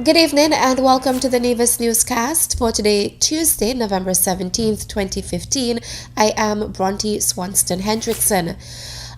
Good evening and welcome to the Nevis Newscast for today, Tuesday, November 17th, 2015. I am Bronte Swanston Hendrickson.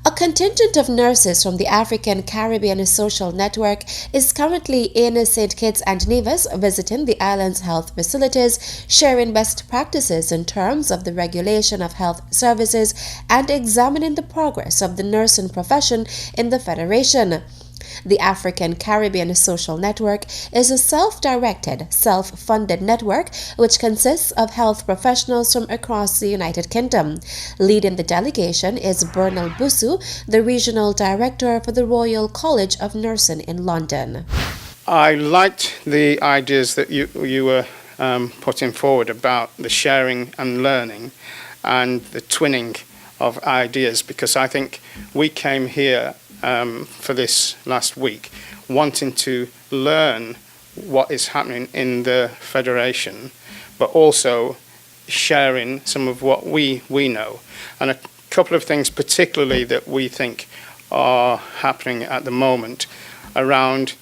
A contingent of nurses from the African Caribbean Social Network is currently in St. Kitts and Nevis visiting the island's health facilities, sharing best practices in terms of the regulation of health services and examining the progress of the nursing profession in the Federation. The African Caribbean Social Network is a self-directed, self-funded network which consists of health professionals from across the United Kingdom. Leading the delegation is Bernal Busu, the Regional Director for the Royal College of Nursing in London. I liked the ideas that you were putting forward about the sharing and learning and the twinning of ideas, because I think we came here for this last week, wanting to learn what is happening in the Federation, but also sharing some of what we know. And a couple of things particularly that we think are happening at the moment around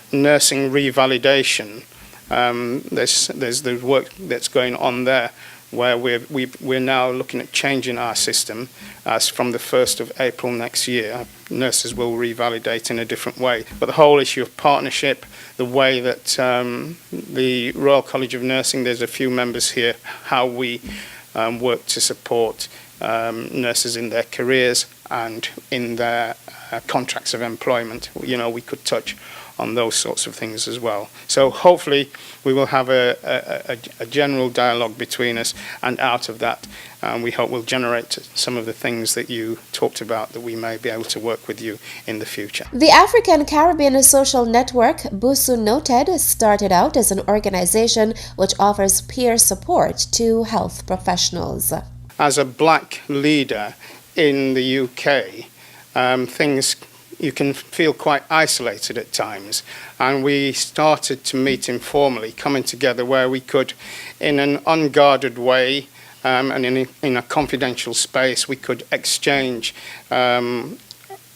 nursing revalidation. There's the work that's going on there, where we're now looking at changing our system as from the 1st of April next year. Nurses will revalidate in a different way. But the whole issue of partnership, the way that the Royal College of Nursing, there's a few members here, how we work to support nurses in their careers and in their contracts of employment. We could touch on those sorts of things as well. So hopefully we will have a general dialogue between us, and out of that we hope will generate some of the things that you talked about, that we may be able to work with you in the future. The African Caribbean Social Network, Busu noted, started out as an organization which offers peer support to health professionals. As a black leader in the UK, you can feel quite isolated at times, and we started to meet informally, coming together where we could, in an unguarded way and in a confidential space, we could exchange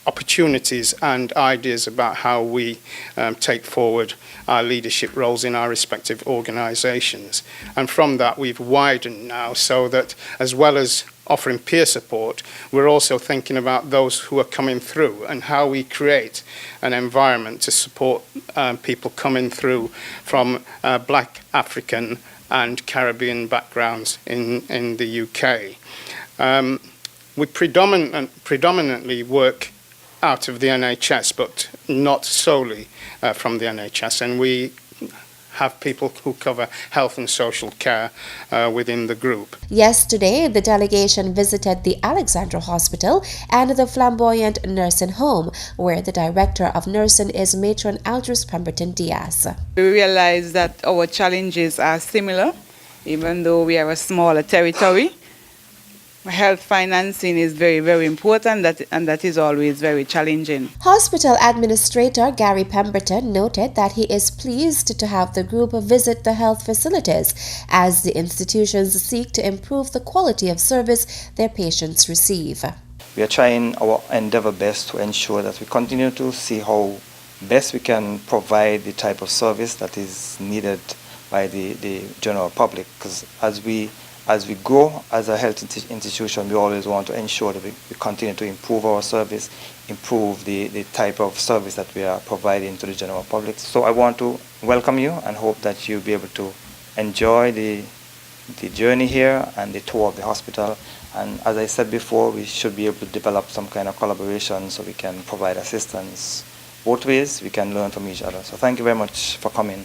opportunities and ideas about how we take forward our leadership roles in our respective organisations. And from that we've widened now, so that as well as offering peer support, we're also thinking about those who are coming through and how we create an environment to support people coming through from Black, African and Caribbean backgrounds in the UK. We predominantly work out of the NHS, but not solely from the NHS, and we have people who cover health and social care within the group. Yesterday, the delegation visited the Alexandra Hospital and the Flamboyant Nursing Home, where the Director of Nursing is Matron Aldous Pemberton Diaz. We realize that our challenges are similar, even though we are a smaller territory. Health financing is very, very important, and that is always very challenging. Hospital Administrator Gary Pemberton noted that he is pleased to have the group visit the health facilities as the institutions seek to improve the quality of service their patients receive. We are trying our endeavor best to ensure that we continue to see how best we can provide the type of service that is needed by the general public, because as we grow as a health institution, we always want to ensure that we continue to improve our service, improve the type of service that we are providing to the general public. So I want to welcome you and hope that you'll be able to enjoy the journey here and the tour of the hospital. And as I said before, we should be able to develop some kind of collaboration so we can provide assistance both ways. We can learn from each other. So thank you very much for coming,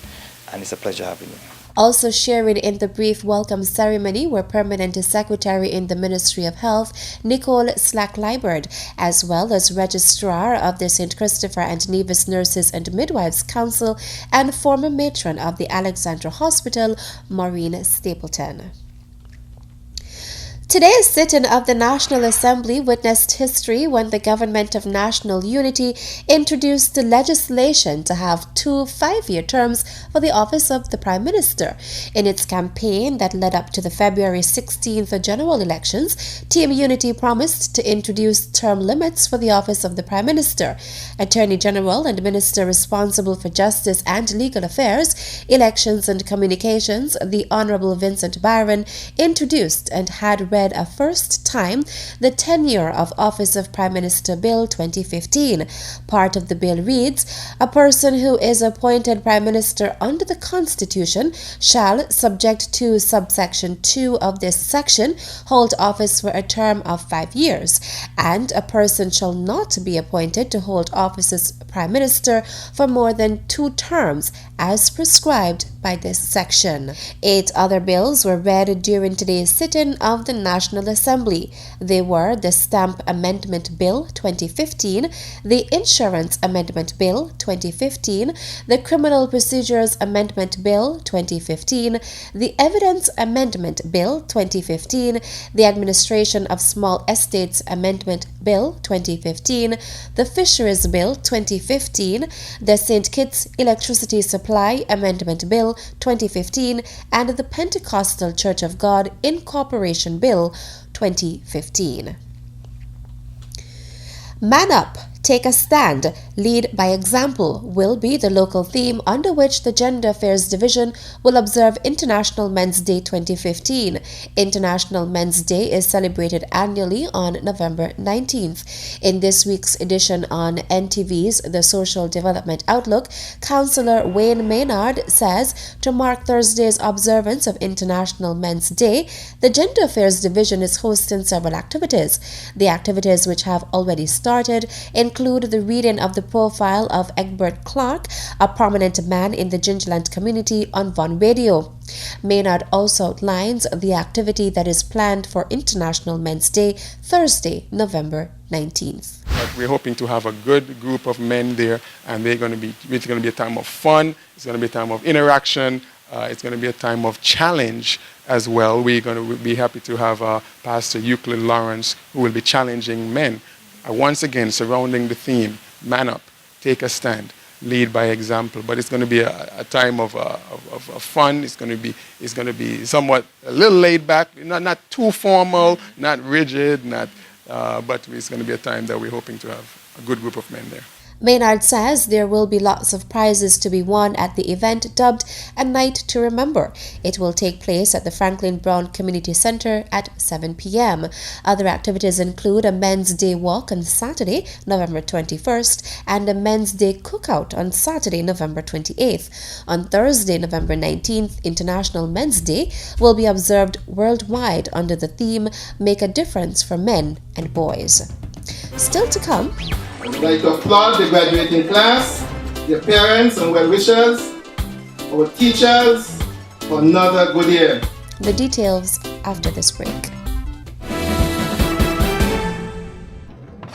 and it's a pleasure having you. Also sharing in the brief welcome ceremony were Permanent Secretary in the Ministry of Health, Nicole Slack-Liberd, as well as Registrar of the St. Christopher and Nevis Nurses and Midwives Council and former matron of the Alexandra Hospital, Maureen Stapleton. Today's sitting of the National Assembly witnessed history when the Government of National Unity introduced the legislation to have 2 5-year terms for the office of the Prime Minister. In its campaign that led up to the February 16th general elections, Team Unity promised to introduce term limits for the office of the Prime Minister. Attorney General and Minister responsible for Justice and Legal Affairs, Elections and Communications, the Honourable Vincent Byron, introduced and had read a first time the Tenure of Office of Prime Minister Bill 2015. Part of the bill reads, "A person who is appointed Prime Minister under the Constitution shall, subject to subsection 2 of this section, hold office for a term of 5 years, and a person shall not be appointed to hold office as Prime Minister for more than 2 terms as prescribed by this section." 8 other bills were read during today's sitting of the National Assembly. They were the Stamp Amendment Bill 2015, the Insurance Amendment Bill 2015, the Criminal Procedures Amendment Bill 2015, the Evidence Amendment Bill 2015, the Administration of Small Estates Amendment Bill 2015, the Fisheries Bill 2015, the St. Kitts Electricity Supply Amendment Bill 2015, and the Pentecostal Church of God Incorporation Bill 2015. Man up, take a stand, lead by example will be the local theme under which the Gender Affairs Division will observe International Men's Day 2015. International Men's Day is celebrated annually on November 19th. In this week's edition on NTV's The Social Development Outlook, Councillor Wayne Maynard says to mark Thursday's observance of International Men's Day, the Gender Affairs Division is hosting several activities. The activities which have already started include the reading of the profile of Egbert Clark, a prominent man in the Gingerland community, on Von Radio. Maynard also outlines the activity that is planned for International Men's Day, Thursday, November 19th. But we're hoping to have a good group of men there, and it's going to be a time of fun, it's going to be a time of interaction, it's going to be a time of challenge as well. We're going to be happy to have Pastor Euclid Lawrence, who will be challenging men. Once again, surrounding the theme, man up, take a stand, lead by example. But it's going to be a time of fun. It's going to be somewhat a little laid back, not too formal, not rigid, but it's going to be a time that we're hoping to have a good group of men there. Maynard says there will be lots of prizes to be won at the event dubbed A Night to Remember. It will take place at the Franklin Brown Community Center at 7 p.m. Other activities include a Men's Day Walk on Saturday, November 21st, and a Men's Day Cookout on Saturday, November 28th. On Thursday, November 19th, International Men's Day will be observed worldwide under the theme Make a Difference for Men and Boys. Still to come, I would like to applaud the graduating class, their parents and well-wishers, our teachers for another good year. the details after this break.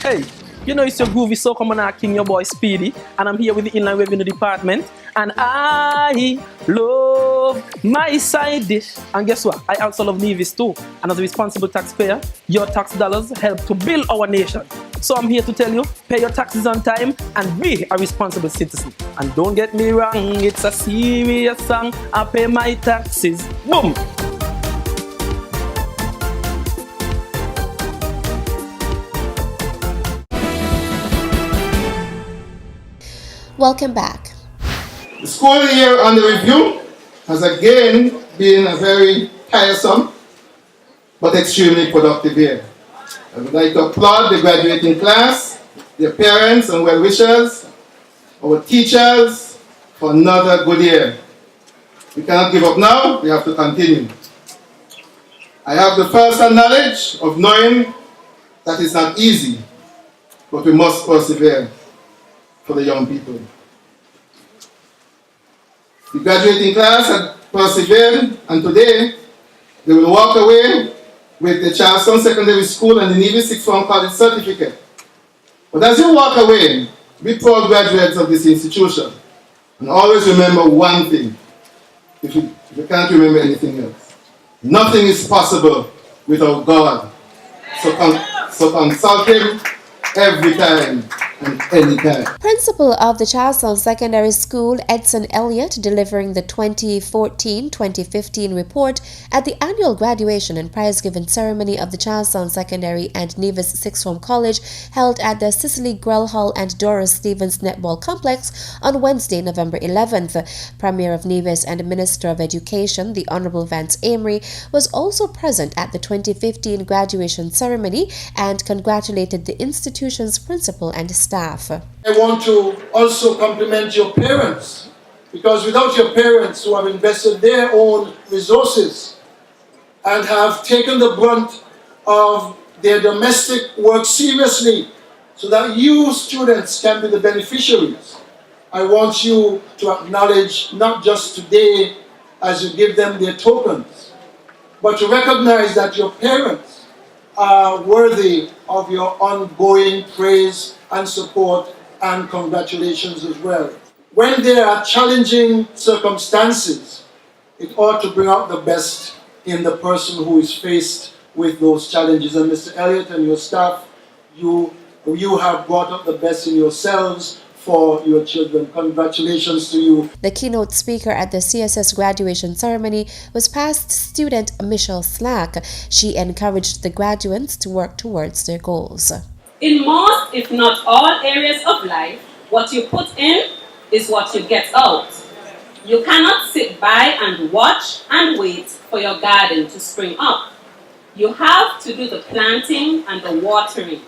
Hey, you know it's your groovy so come on king, your boy Speedy, and I'm here with the Inland Revenue Department, and I love my side dish. And guess what? I also love Nevis too. And as a responsible taxpayer, your tax dollars help to build our nation. So I'm here to tell you, pay your taxes on time and be a responsible citizen. And don't get me wrong, it's a serious song. I pay my taxes. Boom! Welcome back. The school year under review has again been a very tiresome but extremely productive year. I would like to applaud the graduating class, their parents and well-wishers, our teachers for another good year. We cannot give up now, we have to continue. I have the first-hand knowledge of knowing that it's not easy, but we must persevere for the young people. The graduating class had persevered, and today they will walk away with the Charleston Secondary School and the Navy Sixth Form College certificate. But as you walk away, be proud graduates of this institution, and always remember one thing, if you can't remember anything else. Nothing is possible without God. So consult Him every time and any time. Principal of the Charlestown Secondary School, Edson Elliott, delivering the 2014-2015 report at the annual graduation and prize-giving ceremony of the Charlestown Secondary and Nevis Sixth Form College held at the Cicely Grell Hall and Doris Stevens Netball Complex on Wednesday, November 11th. Premier of Nevis and Minister of Education, the Honorable Vance Amory, was also present at the 2015 graduation ceremony and congratulated the institution's principal and staff. I want to also compliment your parents, because without your parents who have invested their own resources and have taken the brunt of their domestic work seriously so that you students can be the beneficiaries, I want you to acknowledge not just today as you give them their tokens, but to recognize that your parents are worthy of your ongoing praise and support and congratulations as well. When there are challenging circumstances, it ought to bring out the best in the person who is faced with those challenges. And Mr. Elliott and your staff, you have brought out the best in yourselves for your children. Congratulations to you. The keynote speaker at the CSS graduation ceremony was past student Michelle Slack. She encouraged the graduates to work towards their goals. In most, if not all areas of life, what you put in is what you get out. You cannot sit by and watch and wait for your garden to spring up. You have to do the planting and the watering.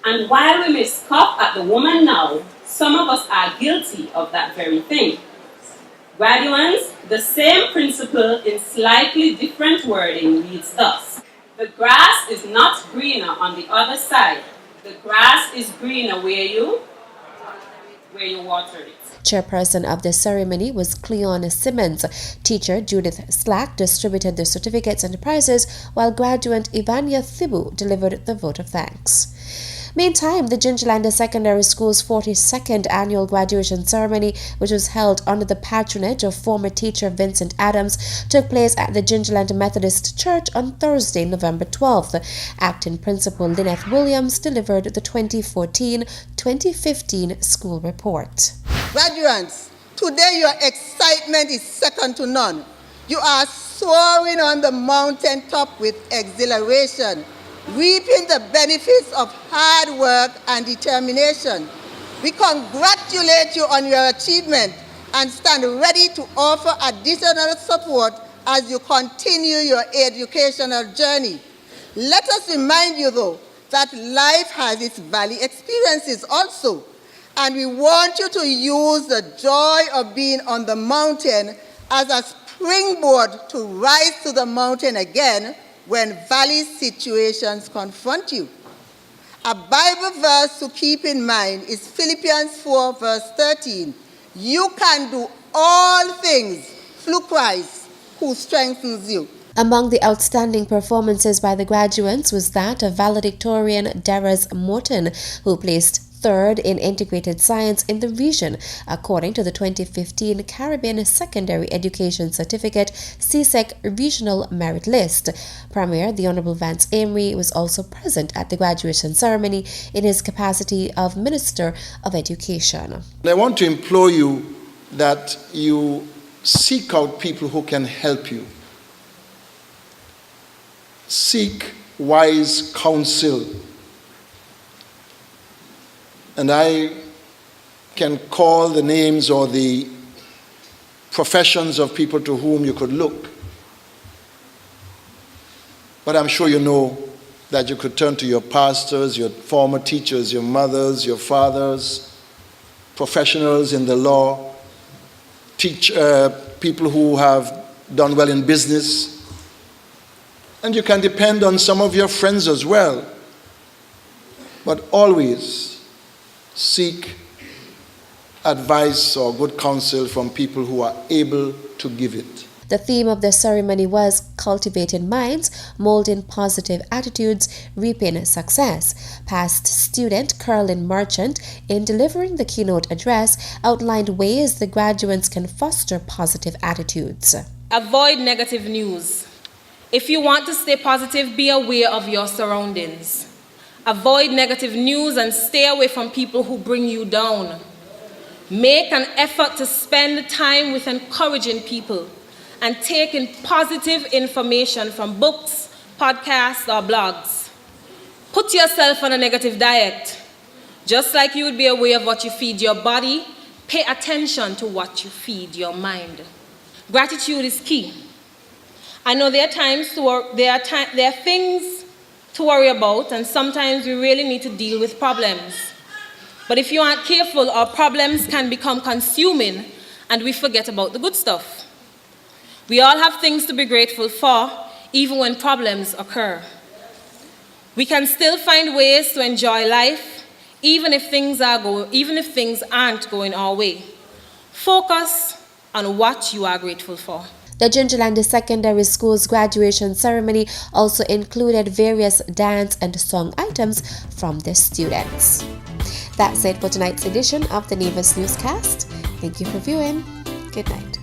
And while we may scoff at the woman now, some of us are guilty of that very thing. Graduates, the same principle in slightly different wording reads thus: the grass is not greener on the other side. The grass is greener where you water it. Chairperson of the ceremony was Cleon Simmons. Teacher Judith Slack distributed the certificates and prizes, while graduate Ivania Thibu delivered the vote of thanks. Meantime, the Gingerlander Secondary School's 42nd annual graduation ceremony, which was held under the patronage of former teacher Vincent Adams, took place at the Gingerlander Methodist Church on Thursday, November 12th. Acting Principal Lynette Williams delivered the 2014-2015 school report. Graduates, today your excitement is second to none. You are soaring on the mountaintop with exhilaration, reaping the benefits of hard work and determination. We congratulate you on your achievement and stand ready to offer additional support as you continue your educational journey. Let us remind you, though, that life has its valley experiences also, and we want you to use the joy of being on the mountain as a springboard to rise to the mountain again when valley situations confront you. A Bible verse to keep in mind is Philippians 4, verse 13. You can do all things through Christ who strengthens you. Among the outstanding performances by the graduates was that of valedictorian Darras Morton, who placed third in integrated science in the region, according to the 2015 Caribbean Secondary Education Certificate CSEC Regional Merit List. Premier, the Honorable Vance Amory, was also present at the graduation ceremony in his capacity of Minister of Education. I want to implore you that you seek out people who can help you. Seek wise counsel. And I can call the names or the professions of people to whom you could look. But I'm sure you know that you could turn to your pastors, your former teachers, your mothers, your fathers, professionals in the law, people who have done well in business. And you can depend on some of your friends as well. But always seek advice or good counsel from people who are able to give it. The theme of the ceremony was Cultivating Minds, Molding Positive Attitudes, Reaping Success. Past student Carolyn Merchant, in delivering the keynote address, outlined ways the graduates can foster positive attitudes. Avoid negative news. If you want to stay positive, be aware of your surroundings. Avoid negative news and stay away from people who bring you down. Make an effort to spend time with encouraging people and take in positive information from books, podcasts, or blogs. Put yourself on a negative diet. Just like you would be aware of what you feed your body, pay attention to what you feed your mind. Gratitude is key. I know there are things to worry about, and sometimes we really need to deal with problems. But if you aren't careful, our problems can become consuming and we forget about the good stuff. We all have things to be grateful for, even when problems occur. We can still find ways to enjoy life, even if things aren't going our way. Focus on what you are grateful for. The Gingerland Secondary School's graduation ceremony also included various dance and song items from the students. That's it for tonight's edition of the Nevis Newscast. Thank you for viewing. Good night.